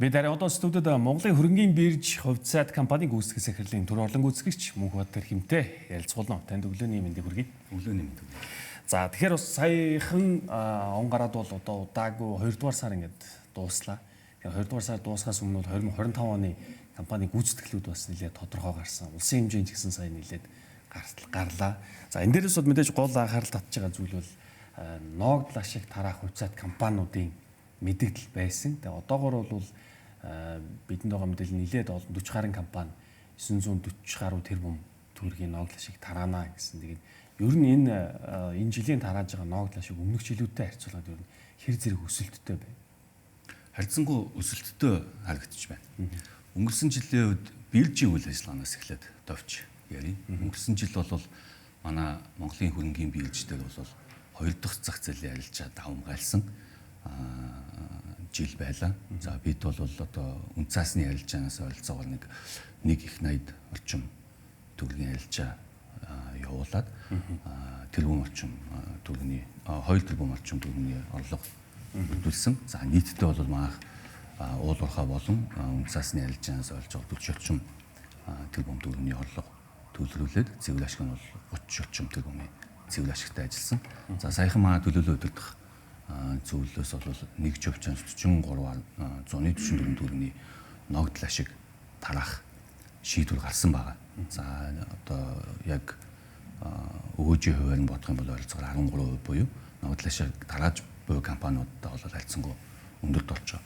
Бид арай одоо студид Монголын хөрөнгийн бирж хувьд сайд компанийн гүйцэтгэх захирлын төр орлон гүйцэтгэгч Мөнхбаатар хэмтэй ярилцуулна. Танд өглөөний мэндийг хүргэе. Өглөөний мэнд. За тэгэхээр бас саяхан он гараад бол одоо удаагүй 2 дугаар сар ингээд дууслаа. Тэгэхээр 2 дугаар сар дуусахаас өмнө 2025 оны компанийн гүйцэтгэлүүд бас нэлээд тодорхой гарсан. Улсын хэмжээнд ч гэсэн сая нэлээд гарлаа. За энэ дээрээс бол мэдээж гол анхаарал татж байгаа зүйл бол ногдлол ашиг тараах хувьд сайд компаниудын мэдээлэл байсан. Тэгээ одоогоор бол бидэнд байгаа мэдээлэл нэлээд олон 40 гаруй компани 940 гаруй тэрбум төгрөгийн ногдлол ашиг тараана гэсэн. Тэгээд ер нь энэ жилийн тарааж байгаа ногдлол ашиг өмнөх жилүүдтэй харьцуулахад ер нь хэр зэрэг өсөлттэй байна. Харьцангуй өсөлттэй харагдчих байна. Өнгөрсөн жилийн үед биржийн үйл ажиллагаанаас эхлээд товч ярив. Өнгөрсөн жил бол манай Монголын хөрөнгийн бирждэр бол 2 дахь зах зээлийн арилжаа давмгайлсан жил байлаа. За бид бол одоо үн цаасны арилжаанаас ойролцоогоор нэг их 80 орчим төгрөгийн арилжаа явуулаад тэрбум орчим төгрөгийн 2 тэрбум орчим төгрөгийн орлого хөдөлсөн. За нийтдээ бол манайх уул уурхай болон үн цаасны арилжаанаас ойролцоогоор 40 орчим тэрбум төгрөгийн орлого төлрүүлээд цэвэр ашиг нь бол 30 орчим тэрбумын цэвэр ашигтай ажилласан. За саяхан манай төлөөлөл удирдах зөвлөлөөс бол 143.144 төгрөгийн ногдлол ашиг тараах шийдвэр гарсан байгаа. За одоо яг өгөөжийн хуваар нь бодох юм бол ойролцоогоор 13% буюу ногдлол ашиг тарааж буй компаниудад бол харьцангуй өндөрт болж байгаа.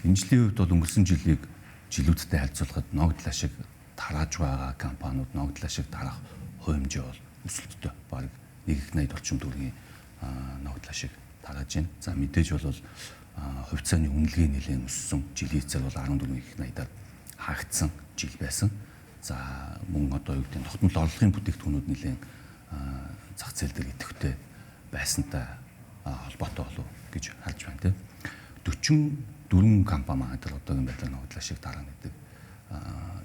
Энэ жилийн хувьд бол өнгөрсөн жилийг жилүүдтэй харьцуулахад ногдлол ашиг тарааж байгаа компаниуд ногдлол ашиг тараах хувь хэмжээ бол өсөлттэй. Бараг 180 орчим төгрөгийн ногдлол ашиг тарааж байна. За мэдээж бол хувь цааны үнэлгээ нэлээд өссөн. Жилийн эцэг бол 14.80-аар хаагдсан жил байсан. За мөн одоо юу гэдэг нь тогтмол орлогын бүтээгдэхүүнүүд нэлээд зах зээл дээр идэвхтэй байсантай холбоотой болов гэж харж байна тийм. 44 компани маань тэр одоогийн байдлаар ногдлол ашиг тараана гэдэг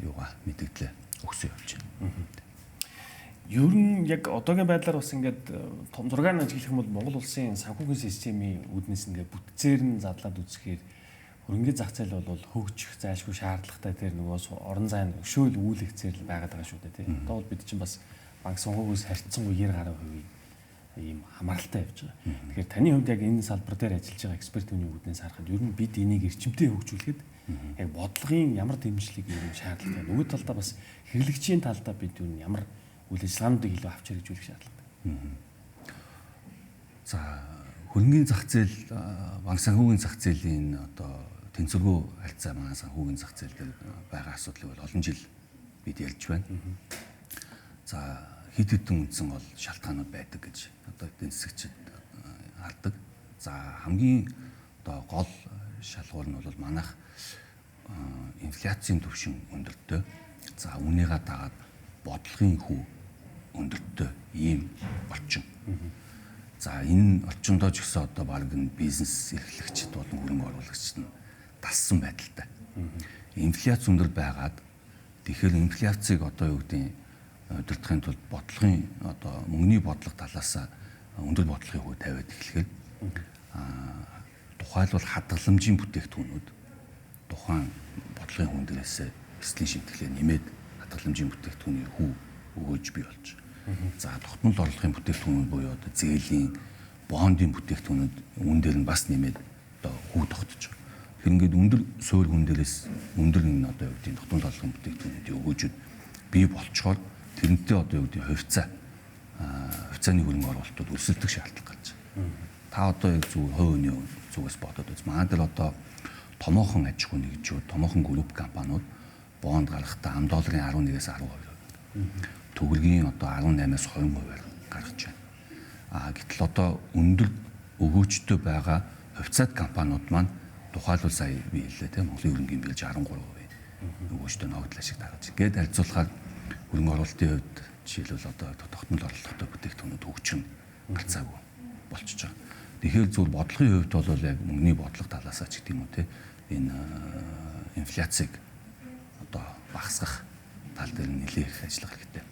юугаа мэдээлэл өгсөн явж байна. Ер нь яг одоогийн байдлаар бас ингээд том зургаар нь ажиглах юм бол Монгол улсын санхүүгийн системийн үүднээс ингээд бүтцээр нь задлаад үзэхээр хөрөнгөний зах зээл бол хөгжих зайлшгүй шаардлагатай тэр нөгөө орон зайн өшөөл үүлэх зээл байгаад байгаа шүү дээ тийм. Одоо бол бид чинь бас банк санхүүгээс харьцангуй 90 гаруй хувийн ийм хамааралтай явж байгаа. Тэгэхээр таны хувьд яг энэ салбар дээр ажиллаж байгаа экспертийн үүднээс харахад ер нь бид энийг эрчимтэй хөгжүүлэхэд яг бодлогын ямар дэмжлэг ер нь шаардлагатай. Нөгөө талдаа бас хэрэглэгчийн талдаа бид ер нь ямар үйл ажиллагаануудыг илүү авч хэрэгжүүлэх шаардлагатай. За хөрөнгөний зах зээл банк санхүүгийн зах зээлийн одоо тэнцвэргүй харьцаа манай санхүүгийн зах зээл дээр байгаа асуудлыг бол олон жил бид ярьж байна. За хэд хэдэн үндсэн бол шалтгаанууд байдаг гэж одоо эдийн засагчид хардаг. За хамгийн одоо гол шалгуур нь бол манайх инфляцийн түвшин өндөртэй. За үүнийгээ дагаад бодлогын хүү өндөртэй ийм орчин. За энэ орчиндоо ч гэсэн одоо баг энэ бизнес эрхлэгчид болон хөрөнгө оруулагчид нь дассан байдалтай. Инфляц өндөр байгаад тэгэхээр инфляцийг одоо юу гэдэг нь удирдахын тулд бодлогын одоо мөнгөний бодлого талаас өндөр бодлогын хүү тавиад эхлэхээр тухайлбал хадгаламжийн бүтээгдэхүүнүүд тухайн бодлогын хүн дээрээс эслийн шимтгэлээ нэмээд хадгаламжийн бүтээгдэхүүний хүү өгөөж бий болж. За тогтмол орлогын бүтээгдэхүүнүүд буюу одоо зээлийн, бондын бүтээгдэхүүнүүд үн дээр нь бас нэмээд одоо хүү тогтож байгаа. Тэгэхээр ингээд өндөр суурь хүн дээрээс өндөр энэ одоо юу гэдэг нь тогтмол орлогын бүтээгдэхүүнүүдийн өгөөжүүд бий болчоор тэрнтэй одоо юу гэдэг нь хувьцааны хөрөнгө оруулалтууд өсөлтөх шаардлага гарч байна. Та одоо яг зөв хувийн зүгээс бодоод үз. Манай дээр одоо томоохон аж ахуй нэгжүүд, томоохон групп компаниуд бонд гаргахдаа ам долларын 11-ээс 10% төгрөгийн одоо 18-аас 20% гаргаж байна. Гэтэл одоо өндөр өгөөжтэй байгаа хувьцаат компаниуд маань тухайлбал сая би хэллээ тийм Монголын хөрөнгөний бирж 13% өгөөжтэй ногдлол ашиг таргаж. Гээд харьцуулахад хөрөнгө оруулалтын хувьд жишээлбэл одоо тогтмол орлоготой бүтээгдэхүүнүүд хөгжим гарцаагүй болчихж байгаа. Тэгэхээр зөвхөн бодлогын хувьд бол яг мөнгөний бодлого талаас ч гэдэг юм уу те энэ инфляцийг одоо багасгах тал дээр нэлээх ажиллах хэрэгтэй.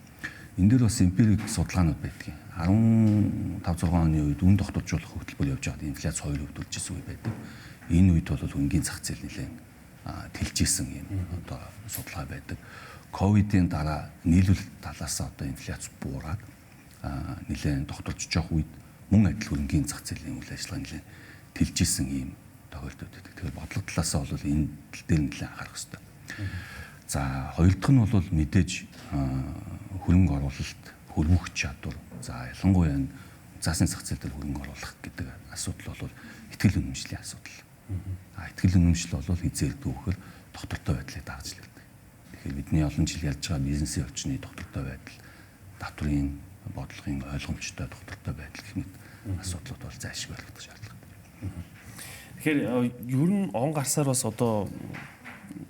Энэ дээр бас эмпирик судалгаанууд байдаг. 15-6 оны үед үн тогтворжуулах хөтөлбөр явж байгаад инфляц 2% төрж исэн үе байдаг. Энэ үед бол хөрөнгөний зах зээл нэлээд тэлжсэн юм одоо судалгаа байдаг. Ковидын дараа нийлүүлэлт талаас одоо инфляц буураад нэлээд тогтолцож явах үед мөн адил хөрөнгөний зах зээлийн үйл ажиллагаа нэлээд тэлжсэн юм тохиолдод байдаг. Тэгэхээр бодлого талаас нь бол энэ тал дээр нэлээд анхаарах хэрэгтэй. За хоёр дахь нь бол мэдээж хөрөнгө оруулалт, хөрвөх чадвар. За ялангуяа заасны зах зээл дээр хөрөнгө оруулах гэдэг асуудал бол ихтгэл үнэмшлийн асуудал. Ихтгэл үнэмшил бол хизээлдгүй гэхээр доктортой байдлыг дагажлагддаг. Тэгэхээр бидний олон жил ярьж байгаа бизнесийн өвчний доктортой байдал, татврын бодлогын ойлгомжтой доктортой байдал гэх мэт асуудлууд бол зайлшгүй болгох шаардлагатай. Тэгэхээр ер нь он гарсаар бас одоо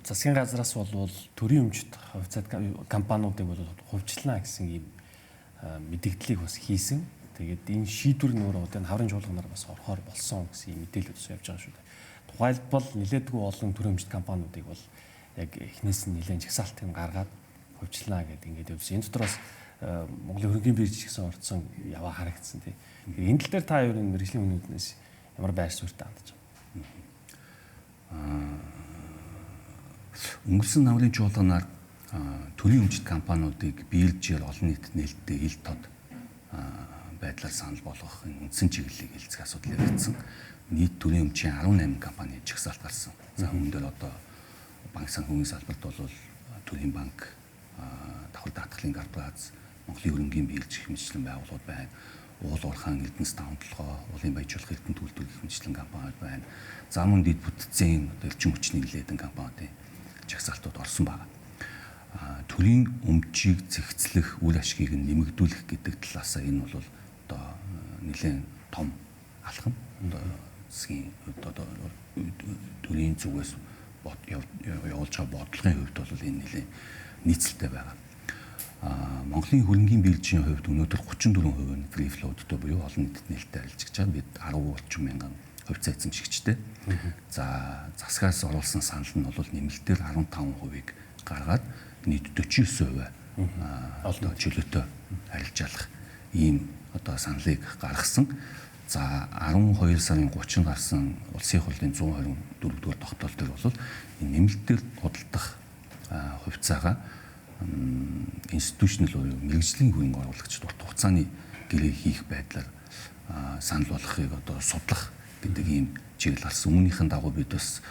засгийн газраас бол төрийн өмчт хувьцаат компаниудыг бол хувьчлаа гэсэн ийм мэдээллийг бас хийсэн. Тэгээд энэ шийдвэр нөр одоо хаврын чуулганаар бас орохоор болсон гэсэн ийм мэдээлэл бас явж байгаа шүү дээ. Тухайлбал нэлээдгүй олон төрийн өмчт компаниудыг бол яг эхнээс нь нэлээд жагсаалтыг гаргаад хувьчлаа гэдэг ингээд явсан. Энэ дотроос Монголын хөрөнгөний бирж гэсэн орцсон яваа харагдсан тийм. Энэ тал дээр та юу нэг мэргэжлийн үнүүднээс ямар байр суурьтай хандж байгаа? Өнгөрсөн намрын чуулганаар төрийн өмчт компаниудыг биелжээр олон нийтэд нээлттэй ил тод байдлаар санал болгохын үндсэн чиглэлийг хэлцэх асуудал яригдсан. Нийт төрийн өмчийн 18 компани жагсаалт гарсан. За үүн дээр одоо банк санхүүгийн салбарт бол төрийн банк, давхар даатгалын корпорац, Монголын хөрөнгөний биелж гэх мэтчлэн байгууллагууд байна. Уул уурхаан Эрдэнэс 5-7, уулын баяжуулах Эрдэнэ төлөвлөлт гэх мэтчлэн компаниуд байна. За мөн дэд бүтцийн одоо элчин хүчний нэлээдэн компаниудын жагсаалтууд орсон байна. Төрийн өмчийг зэгцлэх үр ашгийг нэмэгдүүлэх гэдэг талаасаа энэ бол одоо нэлээд том алхам. Одоо засгийн хувьд одоо төрийн зүгээс явуулж байгаа бодлогын хувьд бол энэ нэлээд нийцэлтэй байна. Монголын хөрөнгөний биржийн хувьд өнөөдөр 34% нь free float-тэй буюу олон нийтэд нээлттэй арилжиж байгаа. Бид 10 мянган хувьцаа эзэмшигчтэй. За засгаас оруулсан санал нь бол нэмэлтээр 15%-ийг гаргаад нийт 49% одоо чөлөөтэй арилжаалах ийм одоо саналыг гаргасан. За 12 сарын 30-нд гарсан улсын хурлын 124-р тогтоол дээр бол энэ нэмэлтээр худалдах хувьцаагаа институционал буюу мэргэжлийн хөрөнгө оруулагчид урт хугацааны гэрээ хийх байдлаар санал болгохыг одоо судлах гэдэг ийм чиглэл гарсан. Үүнийхэн дагуу бид бас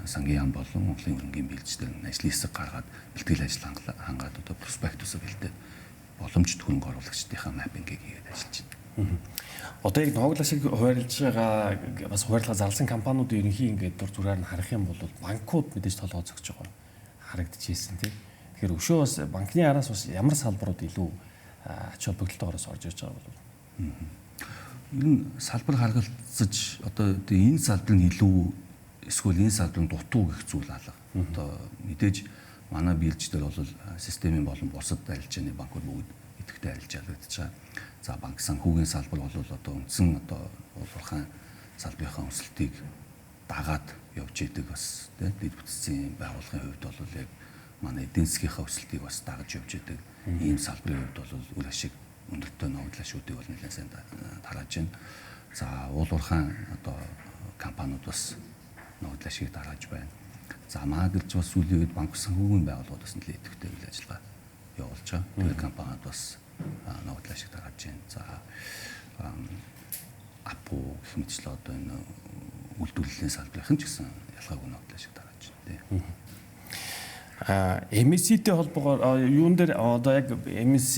сангийн яам болон Монголын хөрөнгөний бирждэр ажлын хэсэг гаргаад бэлтгэл ажил хангаад одоо проспектусыг бэлдээд боломжит хөрөнгө оруулагчдынхаа маппингийг хийгээд ажиллаж байна. Одоо яг ноогла шиг хуваарлж байгаа бас хуваарлага зарласан компаниудын ерөнхий ингээд дур зургаар нь харах юм бол банкуд мэдээж толгой зогсож байгаа харагдчихсэн тийм. Тэгэхээр өшөө бас банкны араас бас ямар салбарууд илүү ач холбогдолтойгоос орж ирж байгаа бол ер нь салбар харгалзаж одоо энэ салбар нь илүү эсвэл энэ салбарын дутуу гэх зүйл алга. Одоо мэдээж манай бирж дээр бол системийн болон бусад арилжааны банкуд бүгд идэвхтэй арилжаалагдаж байгаа. За банк санхүүгийн салбар бол одоо үндсэн одоо уулуурхаан салбарынхаа өсөлтийг дагаад явж идэг бас тийм дэд бүтцийн байгууллагын хувьд бол яг манай эдийн засгийнхаа өсөлтийг бас дагаж явж идэг. Ийм салбарын хувьд бол үр ашиг өндөртэй ноогдлаа шүүдийг бол нэлээд сайн тарааж байна. За уулуурхаан одоо компаниуд бас ноогдлаа шиг тарааж байна. За магадaltaж бас сүүлийн үед банк санхүүгийн байгууллагууд бас нэлээд идэвхтэй үйл ажиллагаа явуулж байгаа. Тэр компаниуд бас ноогдлаа шиг тарааж байна. За апу гэх мэтчлээ одоо энэ үйлдвэрлэлийн салбарын ч гэсэн ялгаагүй ноогдлаа шиг тарааж байна. MSC-тэй холбоогоор юун дээр одоо яг MSC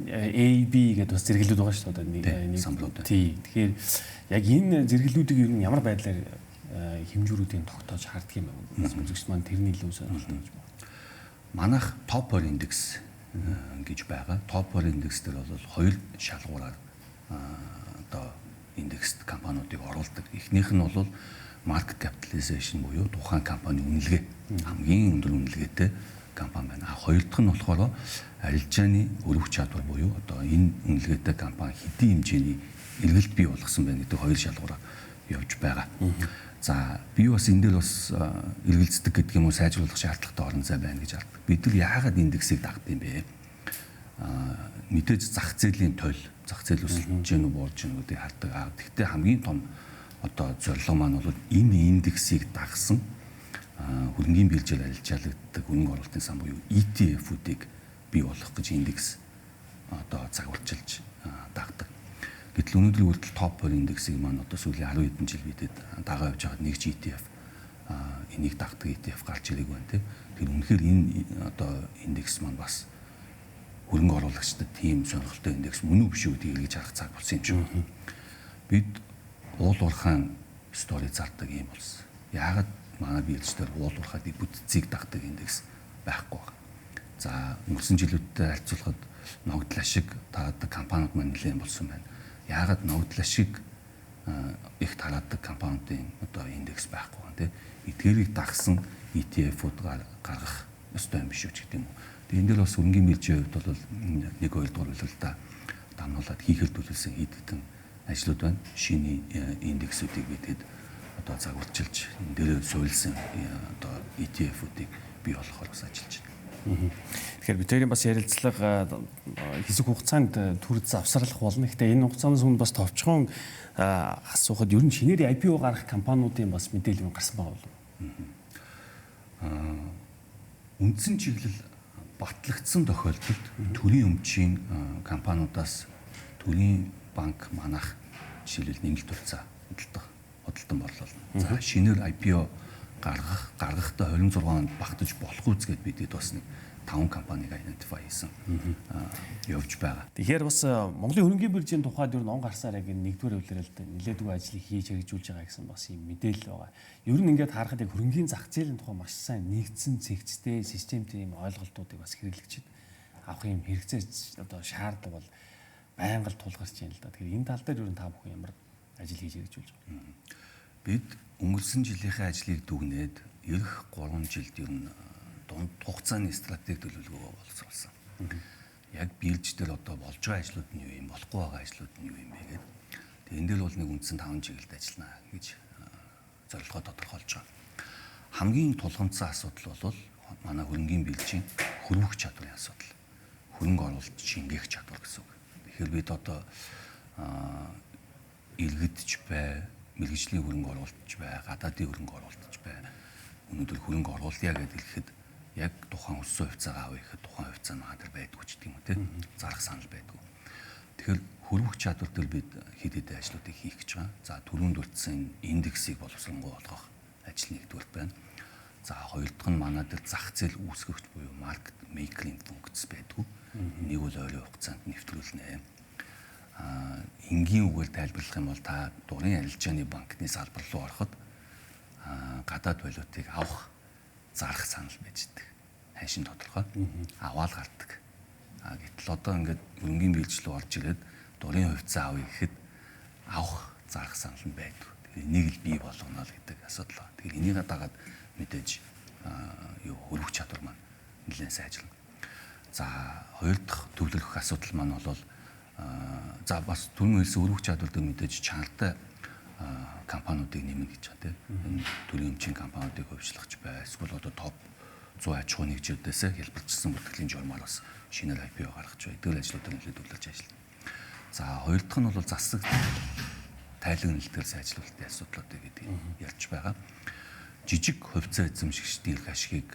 AB гэдэг бас зэрэглүүд байгаа шүү дээ. Нэг самлууд. Тий. Тэгэхээр яг энэ зэрэглүүдийг ер нь ямар байдлаар хэмжүүрүүдийн тогтоож харддаг юм бэ? Үзэгч маань тэрний илүү сонирхолтой гэж байна. Манайх Topper Index гэж байгаа. Topper Index дээр бол хоёр шалгуураар одоо индекст компаниудыг оруулдаг. Эхнийх нь бол market capitalization буюу тухайн компани үнэлгээ хамгийн өндөр үнэлгээтэй компани байна. Хоёр дахь нь болохоор арилжааны өргөх чадвар буюу одоо энэ үнэлгээтэй компани хэдийн хэмжээний эргэлт бий болгосон байна гэдэг хоёр шалгуураар явж байгаа. За би бас энэ дээр бас эргэлздэг гэдэг юм уу сайжруулах шаардлагатай орон зай байна гэж хардаг. Бид нар яагаад индексийг дагдаг юм бэ? Мэдээж зах зээлийн тойл, зах зээл өсөлтөж гэнэ үү буурж гэнэ гэдгийг хардаг. Гэхдээ хамгийн том одоо зорилго маань бол энэ индексийг дагсан хөрөнгөний биржээр арилжаалагддаг хөрөнгө оруулалтын сан буюу ETF-үүдийг бий болгох гэж индекс одоо загварчилж дагдаг. Гэтэл өнөөдрийн хүртэл топ 20 индексийг маань одоо сүүлийн 10 хэдэн жил бидэд дагаа явж байгаад нэг ч ETF энийг дагдаг ETF гарч ирээгүй байна тийм. Тэгэхээр үнэхээр энэ одоо индекс маань бас хөрөнгө оруулагчдад тийм сонирхолтой индекс мөн үү биш үү гэдгийг эргэж харах цаг болсон юм шиг байна. Бид уул уурхаан стори зардаг юм болсон. Яагаад манай биржээр уул уурхаад бүтцийг дагдаг индекс байхгүй байна. За өнгөрсөн жилүүдтэй харьцуулахад ногдлоо шиг таадаг компаниуд маань нэлээд болсон байна. Яагаад ногдлоо шиг их тараадаг компаниудын одоо индекс байхгүй байна тийм. Эдгээрийг дагсан ETF-ууд гаргах ёстой юм биш үү гэдэг юм уу. Тэгээд энэ дээр бас хөрөнгөний биржийн хувьд бол 1-2 дугаар үлэлдэ дамнуулаад хийхэд төлөвлөсөн хэд хэдэн ажлууд байна. Шинэ индексүүдийг бидэд одоо загварчилж энэ дээр суйлсан одоо ETF-үүдийг бий болгохоор бас ажиллаж байна. Тэгэхээр бид хоёрын бас ярилцлага хэсэг хугацаанд төр завсарлах болно. Гэхдээ энэ хугацаанаас өмнө бас товчхон асуухад ер нь шинээр IPO гарах компаниудын бас мэдээлэл гарсан байгаа болов уу? Үндсэн чиглэл батлагдсан тохиолдолд төрийн өмчийн компаниудаас төрийн банк манах жишээлбэл нэмэлт турцаа худалдан борлуулна. За шинээр IPO гаргахдаа 26 онд багтаж болох үзгээд бидэд бас нэг 5 компаниг identify хийсэн явж байгаа. Тэгэхээр бас Монголын хөрөнгөний биржийн тухайд ер нь он гарсаар яг нэгдүгээр хөвлөрөлд нэлээдгүй ажлыг хийж хэрэгжүүлж байгаа гэсэн бас юм мэдээлэл байгаа. Ер нь ингээд харахад яг хөрөнгөний зах зээлийн тухай маш сайн нэгдсэн зэгцтэй системтэй юм ойлголтуудыг бас хэрэглэгчид авах юм хэрэгцээ одоо шаардлага бол байнга тулгарч байна л да. Тэгэхээр энэ тал дээр ер нь та бүхэн ямар ажил хийж хэрэгжүүлж байгаа. Бид өнгөрсөн жилийнхээ ажлыг дүгнээд эх 3 жилд ер нь дунд хугацааны стратеги төлөвлөгөө боловсруулсан. Яг бирж дээр одоо болж байгаа ажлууд нь юу юм, болохгүй байгаа ажлууд нь юу юм бэ гэдэг. Тэгээ энэ дээр бол нэг үндсэн 5 чиглэлд ажиллана гэж зорилгоо тодорхойлж байгаа. Хамгийн тулгымцсан асуудал бол манай хөрөнгөний биржийн хөрвөх чадварын асуудал. Хөрөнгө оруулалт шингээх чадвар гэсэн үг. Тэгэхээр бид одоо иргэдч бай, мэргэжлийн хөрөнгө оруулалтч бай, гадаадын хөрөнгө оруулалтч бай. Өнөөдөр хөрөнгө оруулъя гэдэг хэлэхэд яг тухайн өссөн хувьцаагаа авъя гэхэд тухайн хувьцаа нь хадэр байдгүй ч гэдэг юм те. Зарах санал байдгүй. Тэгэхээр хөрвөх чадвар дээр бид хэд хэдэн ажлуудыг хийх гэж байгаа. За түрүүнд дурдсан индексийг боловсронгуй болгох ажил нэгдүгээр байна. За хоёр дахь нь манай дээр зах зээл үүсгэгч буюу маркет мейкерийн функц байдгүй. Энийг бол ойрын хугацаанд нэвтрүүлнэ. Энгийн үгээр тайлбарлах юм бол та дурын арилжааны банкны салбар руу ороход гадаад валютыг авах зарах санал байждаг. Хайшин тодорхой. Аваад гардаг. Гэтэл одоо ингээд хөрөнгөний бирж рүү орж ирээд дурын хувьцаа авъя гэхэд авах зарах санал нь байдгүй. Тэгэхээр энийг л бий болгоно л гэдэг асуудал байна. Тэгэхээр энийг дагаад мэдээж хөрвөх чадвар маань нэлээд сайн ажиллана. За хоёр дахь төвлөрөх асуудал маань бол за бас түрүүн хэлсэн хөрвөх чадвар дээр мэдээж чанартай компаниудыг нэмнэ гэж байгаа тийм. Энэ төрийн өмчийн компаниудыг хөгжлөхч бай. Эсвэл одоо топ 100 аж ахуй нэгжүүдээс хэлбэрчилсэн бүртгэлийн журмаар бас шинээр IPO гаргаж бай. Эдгээр ажлуудаар нэлээд төвлөрч ажиллана. За хоёр дахь нь бол засаг тайлаг нэлтгээс ажиллуулалтын асуудлуудыг гэдэг ярьж байгаа. Жижиг хувьцаа эзэмшигчдийн эрх ашигыг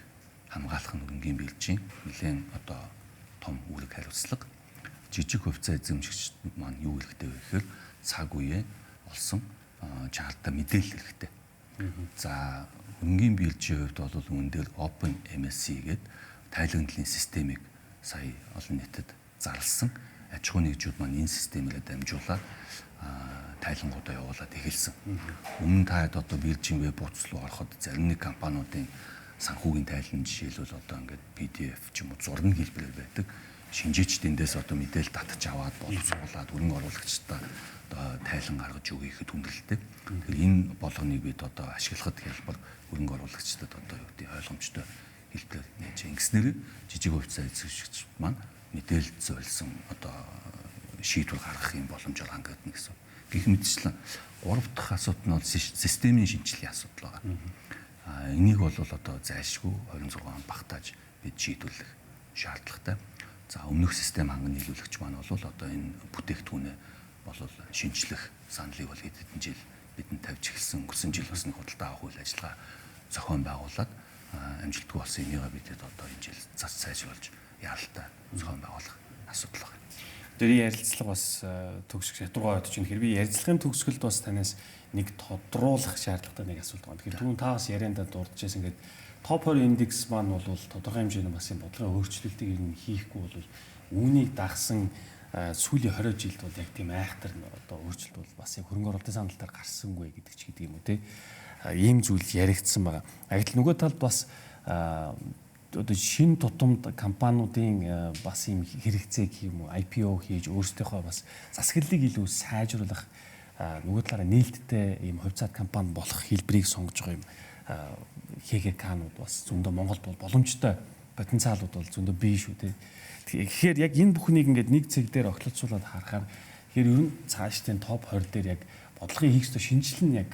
хамгаалах нь хөрөнгөний биржийн нэлээд одоо том үүрэг хариуцлага. Жижиг хувьцаа эзэмшигчд маань юу хэрэгтэй вэ гэхээр цаг үеэ олсон чанартай мэдээлэл хэрэгтэй. За хөрөнгөний биржийн хувьд бол үүн дээр Open MSC гэдэг тайлагналын системийг сая олон нийтэд зарласан. Аж ахуй нэгжүүд маань энэ системээр дамжуулаад тайлангуудаа явуулаад эхэлсэн. Өмнө таад одоо биржийн веб хуудас руу ороход зарим нэг компаниудын санхүүгийн тайлан жишээлбэл одоо ингээд PDF ч юм уу зургийн хэлбэрээр байдаг. Шинжээчд эндээс одоо мэдээлэл татж аваад боловсруулад хөрөнгө оруулагчдаа одоо тайлан гаргаж өгье гэхэд хүндрэлтэй. Тэгэхээр энэ болгоныг бид одоо ашиглахад хялбар хөрөнгө оруулагчдад одоо юу гэдэг ойлгомжтой хэлбэрээр нээж ингэснээр жижиг хувьцаа эзэмшигч маань мэдээлэл зориулсан одоо шийдвэр гаргах юм боломжоор хангагдана гэсэн. Гэх мэтчлэн гурав дахь асуудал нь бол системийн шинжилгээ асуудал байгаа. Энийг бол одоо зайлшгүй 26 он багтааж бид шийдвэрлэх шаардлагатай. За өмнөх систем ханган нийлүүлэгч маань бол одоо энэ бүтээгдэхүүнээ бол шинжлэх саналыг бол хэд хэдэн жил бидэнд тавьж эхэлсэн. Өнгөрсөн жил бас нэг худалдаа авах үйл ажиллагаа зохион байгуулад амжилтгүй болсон энийгээ бидэд одоо энэ жил зас сайжруулж яаралтай зохион байгуулах асуудал байна. Тэр ярилцлага бас төгсгөх ядуугаа бодож байна. Хэрвээ ярилцлагын төгсгөлд бас танаас нэг тодруулах шаардлагатай нэг асуулт байна. Тэгэхээр түрүүн та бас яриандаа дурдчихсан ингээд топ 20 индекс маань бол тодорхой хэмжээний бас юм бодлогын өөрчлөлтийг ер нь хийхгүй бол үүнийг дагсан сүүлийн 20 жилд бол яг тийм айхтар одоо өөрчлөлт бол бас яг хөрөнгө оруулалтын санал дээр гарсангүй гэдэг ч гэдэг юм уу те. Ийм зүйл яригдсан байгаа. Агтл нөгөө талд бас одоо шинэ тутамд компаниудын бас ийм хэрэгцээг юм уу IPO хийж өөрсдийнхөө бас засаглалыг илүү сайжруулах нөгөө талаараа нээлттэй ийм хувьцаат компани болох хэлбэрийг сонгож байгаа юм ХГК-нууд бас зөндөө Монголд бол боломжтой потенциалууд бол зөндөө бий шүү дээ. Тэгэхээр яг энэ бүхнийг ингээд нэг цэг дээр огтлцуулаад харахаар тэгэхээр ер нь цаашдын топ 20 дээр яг бодлогын хийх ёстой шинжилэл нь яг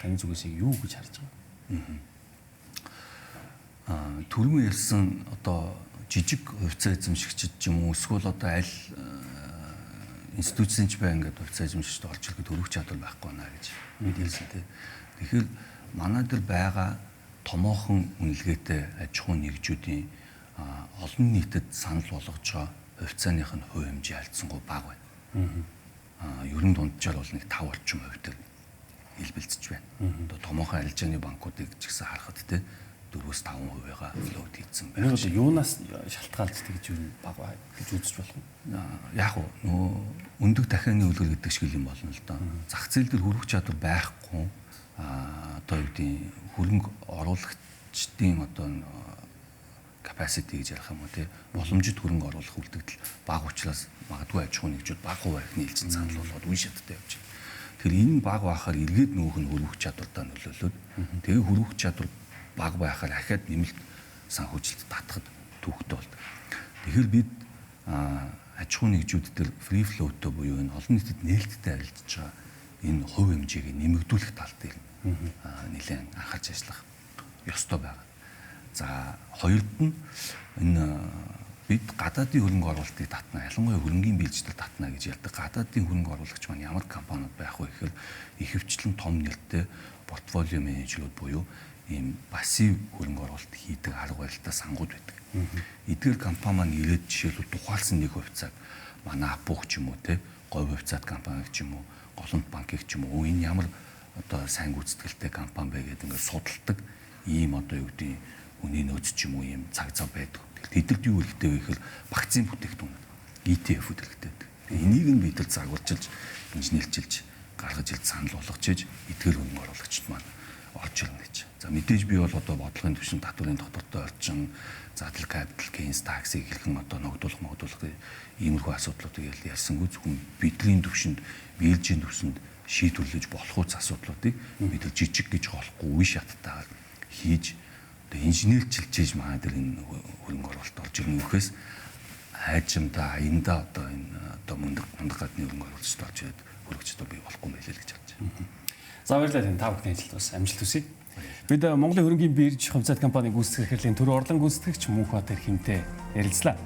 таны зүгээс юу гэж харж байгаа? Түрүүн ярьсан одоо жижиг хувьцаа эзэмшигчид ч юм уу эсвэл одоо аль институцийн ч бай ингээд хувьцаа эзэмшигчд олж ирэхэд төрөх чадвар байхгүй байна гэж мэдээлсэн тийм. Тэгэхээр манай дээр байгаа томоохон үнэлгээтэй аж ахуйн нэгжүүдийн олон нийтэд санал болгож байгаа хувьцааных нь хувь хэмжээ алдсангүй бага байна. Ерөн дунджаар бол нэг 5 орчим хувь төр хэлбэлцэж байна. Одоо томоохон арилжааны банкуудыг ч гэсэн харахад те 4-5%-га флоут хийсэн байна. Энэ бол юунаас шалтгаалж тэгж юу бага гэж үзэж болох юм? Яг нөгөө өндөг дахианы үлгэр гэдэг шиг юм болно л доо. Зах зээл дээр хөрвөх чадвар байхгүй одоо юу гэдэг хөрөнгө оруулагчдын одоо capacity гэж ярих юм уу тий боломжит хөрөнгө оруулах үлдэгдэл бага учраас магадгүй аж ахуйн нэгжүүд бага хувь архины хэлцэн санал болгоод үе шаттай явж байна. Тэгэхээр энэ бага байхаар эргээд нөгөөх нь хөрвөх чадвартаа нөлөөлөд тэгээ хөрвөх чадвар бага байхаар ахаад нэмэлт санхүүжилт татахад төвөгтэй болдог. Тэгэхээр бид аж ахуйн нэгжүүд дээр free flow-тэй буюу энэ олон нийтэд нээлттэй арилжж байгаа энэ хувь хэмжээг нэмэгдүүлэх тал дээр нэлээд анхаарч ажиллах ёстой байна. За хоёрд нь энэ бид гадаадын хөрөнгө оруулалтыг татна, ялангуяа хөрөнгийн биелждэл татна гэж ярьдаг. Гадаадын хөрөнгө оруулагч маань ямар компаниуд байх вэ гэхээр ихэвчлэн том нэртэй портфолио менежерүүд буюу ийм пассив хөрөнгө оруулалт хийдэг арга барилтай сангууд байдаг. Эдгээр компани маань ирээд жишээлбэл тухайлсан нэг хувьцааг манай апуух ч юм уу те говь хувьцаат компани ч юм уу голомт банкыг ч юм уу энэ ямар одоо сайн гүйцэтгэлтэй компани бэ гэдэг ингээд судалдаг ийм одоо юу гэдэг үнийн нөөц ч юм уу ийм цаг зав байдаг. Тэдэрд юу хэрэгтэй вэ гэхээр вакцины бүтээгдэхүүн ETF-үүд хэрэгтэй байдаг. Энийг нь бид нар загварчилж инженерлчилж гаргаж ил санал болгож иж эдгээр хөрөнгө оруулагчид маань орж ирнэ гэж. За мэдээж би бол одоо бодлогын түвшин татварын дотортой орчин задал capital gains tax-ыг хэрхэн одоо ногдуулах иймэрхүү асуудлуудыг ярьсангүй зөвхөн бидний түвшинд биелжийн түвшинд шийдвэрлэж болох үс асуудлуудыг бид жижиг гэж болохгүй үе шаттайгаар хийж одоо инженерлчилж манай дээр энэ хөрөнгө оруулалт орж ирнэ гэхээс хайжимдаа аянда одоо энэ одоо мундаг гадны хөрөнгө оруулалт орж ирээд хөргөж одоо бий болохгүй мэлээ л гэж харж байна. За баярлалаа энэ тав бүхний ажилд бас амжилт хүсье. Бид Монголын хөрөнгийн бирж хувьцаат компаниг гүйцэтгэх эрхлэлийн төр орлон гүйцэтгэгч Мөнхбаатар хэмтэй ярилцлаа.